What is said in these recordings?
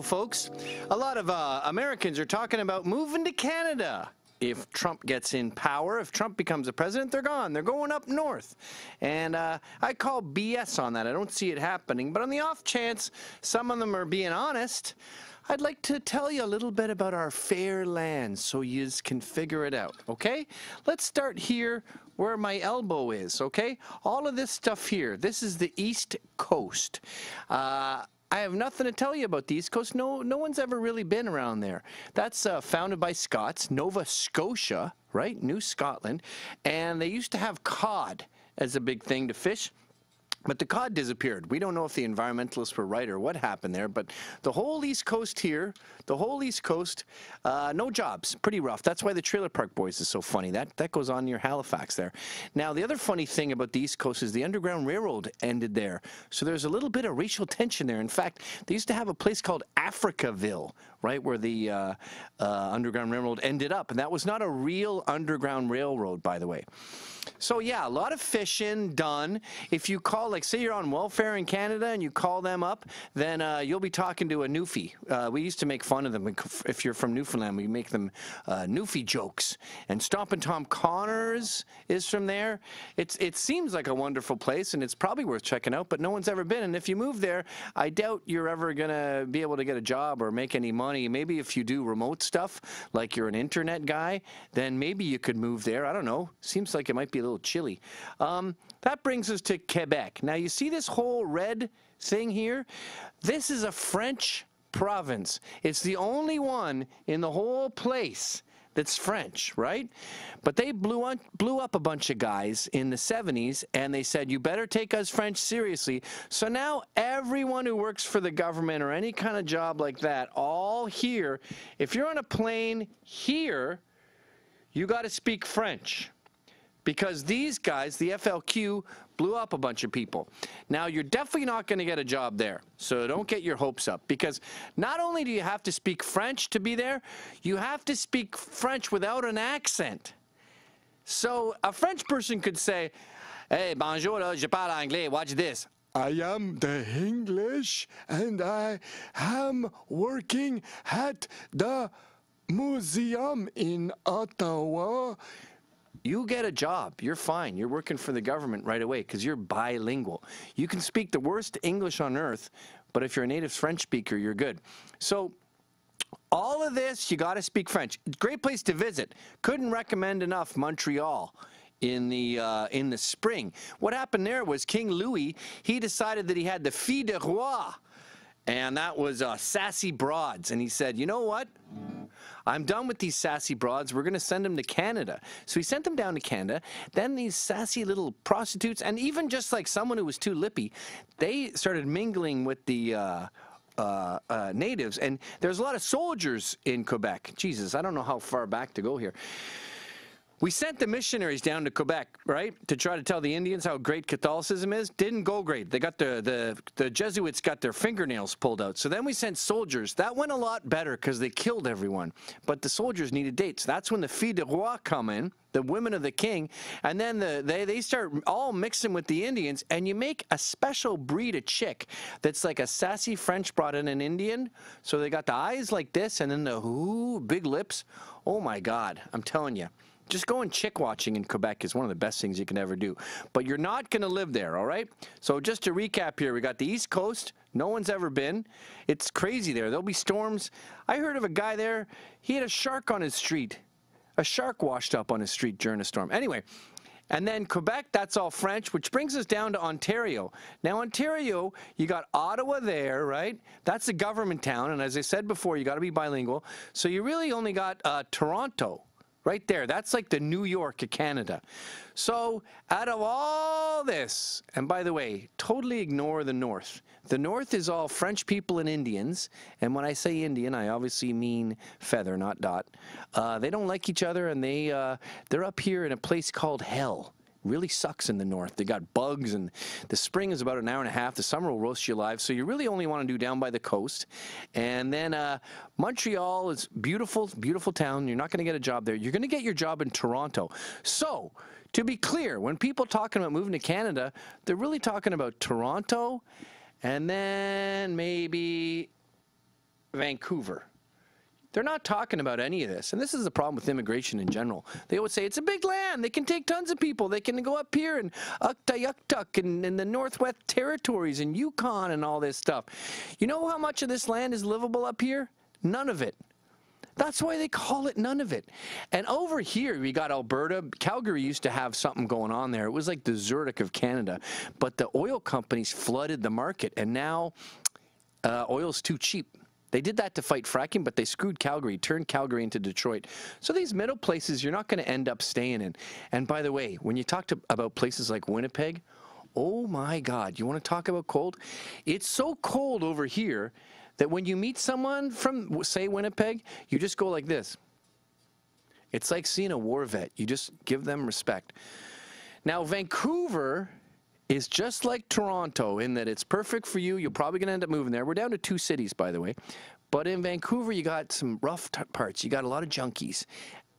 folks. A lot of Americans are talking about moving to Canada. If Trump gets in power, if Trump becomes a president, they're gone. They're going up north. And I call BS on that. I don't see it happening. But on the off chance some of them are being honest, I'd like to tell you a little bit about our fair land so you can figure it out, okay? Let's start here where my elbow is, okay? All of this stuff here, this is the East Coast. I have nothing to tell you about the East Coast. No one's ever really been around there. That's founded by Scots, Nova Scotia, right? New Scotland. And they used to have cod as a big thing to fish. But the cod disappeared. We don't know if the environmentalists were right or what happened there, but the whole East Coast here, the whole East Coast, no jobs, pretty rough. That's why the Trailer Park Boys is so funny. That goes on near Halifax there. Now, the other funny thing about the East Coast is the Underground Railroad ended there. So there's a little bit of racial tension there. In fact, they used to have a place called Africaville, right, where the Underground Railroad ended up. And that was not a real Underground Railroad, by the way. So yeah, a lot of fishing done. If you call, like say you're on welfare in Canada and you call them up, then you'll be talking to a Newfie. We used to make fun of them. If you're from Newfoundland, we make them Newfie jokes. And Stompin' Tom Connors is from there. It seems like a wonderful place and it's probably worth checking out, but no one's ever been. And if you move there, I doubt you're ever going to be able to get a job or make any money. Maybe if you do remote stuff, like you're an internet guy, then maybe you could move there. I don't know. Seems like it might be a little chilly. That brings us to Quebec. Now you see this whole red thing here? This is a French province. It's the only one in the whole place that's French, right? But they blew up a bunch of guys in the 70s and they said, you better take us French seriously. So now everyone who works for the government or any kind of job like that, all here, if you're on a plane here, you got to speak French. Because these guys, the FLQ, blew up a bunch of people. Now, you're definitely not going to get a job there, so don't get your hopes up. Because not only do you have to speak French to be there, you have to speak French without an accent. So a French person could say, hey, bonjour, je parle anglais, watch this. I am the English, and I am working at the museum in Ottawa. You get a job. You're fine. You're working for the government right away because you're bilingual. You can speak the worst English on earth, but if you're a native French speaker, you're good. So all of this, you got to speak French. Great place to visit. Couldn't recommend enough Montreal in the spring. What happened there was King Louis, he decided that he had the Filles de Roi, and that was sassy broads. And he said, you know what? I'm done with these sassy broads. We're going to send them to Canada. So he sent them down to Canada. Then these sassy little prostitutes, and even just like someone who was too lippy, they started mingling with the natives. And there's a lot of soldiers in Quebec. Jesus, I don't know how far back to go here. We sent the missionaries down to Quebec, right, to try to tell the Indians how great Catholicism is. Didn't go great. They got the Jesuits got their fingernails pulled out. So then we sent soldiers. That went a lot better because they killed everyone. But the soldiers needed dates. That's when the Filles de Roi come in, the women of the king, and then they start all mixing with the Indians, and you make a special breed of chick that's like a sassy French brought in an Indian. So they got the eyes like this, and then the big lips. Oh my God, I'm telling you. Just going chick watching in Quebec is one of the best things you can ever do. But you're not going to live there, all right? So just to recap here, we got the East Coast. No one's ever been. It's crazy there. There'll be storms. I heard of a guy there. He had a shark on his street. A shark washed up on his street during a storm. Anyway, and then Quebec, that's all French, which brings us down to Ontario. Now, Ontario, you got Ottawa there, right? That's a government town. And as I said before, you got to be bilingual. So you really only got Toronto. Right there. That's like the New York of Canada. So out of all this, and by the way, totally ignore the North. The North is all French people and Indians. And when I say Indian, I obviously mean feather, not dot. They don't like each other, and they're up here in a place called hell. Really sucks in the north. They got bugs, and the spring is about an hour and a half. The summer will roast you alive. So you really only want to do down by the coast. And then Montreal is beautiful, beautiful town. You're not going to get a job there. You're going to get your job in Toronto. So to be clear, when people talking about moving to Canada, they're really talking about Toronto and then maybe Vancouver. They're not talking about any of this. And this is the problem with immigration in general. They always say, it's a big land. They can take tons of people. They can go up here and Ukta-Yuktuk and in the Northwest Territories and Yukon and all this stuff. You know how much of this land is livable up here? None of it. That's why they call it none of it. And over here, we got Alberta. Calgary used to have something going on there. It was like the Zurich of Canada. But the oil companies flooded the market, and now oil's too cheap. They did that to fight fracking, but they screwed Calgary, turned Calgary into Detroit. So these middle places, you're not going to end up staying in. And by the way, when you talk about places like Winnipeg, oh my God, you want to talk about cold? It's so cold over here that when you meet someone from, say, Winnipeg, you just go like this. It's like seeing a war vet. You just give them respect. Now, Vancouver is just like Toronto in that it's perfect for you. You're probably going to end up moving there. We're down to 2 cities, by the way. But in Vancouver, you got some rough parts. You got a lot of junkies.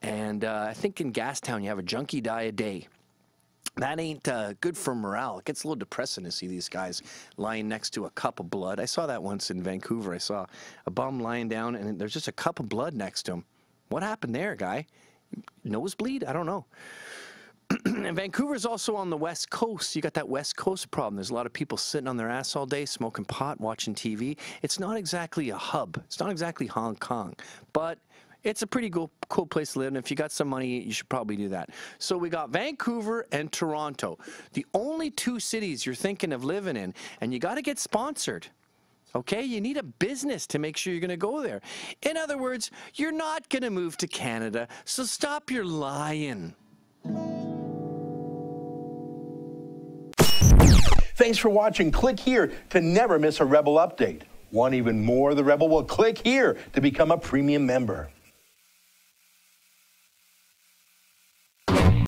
And I think in Gastown, you have a junkie die a day. That ain't good for morale. It gets a little depressing to see these guys lying next to a cup of blood. I saw that once in Vancouver. I saw a bum lying down, and there's just a cup of blood next to him. What happened there, guy? Nosebleed? I don't know. And Vancouver's also on the West Coast. You got that West Coast problem. There's a lot of people sitting on their ass all day, smoking pot, watching TV. It's not exactly a hub. It's not exactly Hong Kong. But it's a pretty cool place to live, and if you got some money, you should probably do that. So we got Vancouver and Toronto, the only 2 cities you're thinking of living in, and you got to get sponsored. Okay, you need a business to make sure you're going to go there. In other words, you're not going to move to Canada, so stop your lying. Thanks for watching. Click here to never miss a Rebel update. Want even more of the Rebel? Well, click here to become a premium member.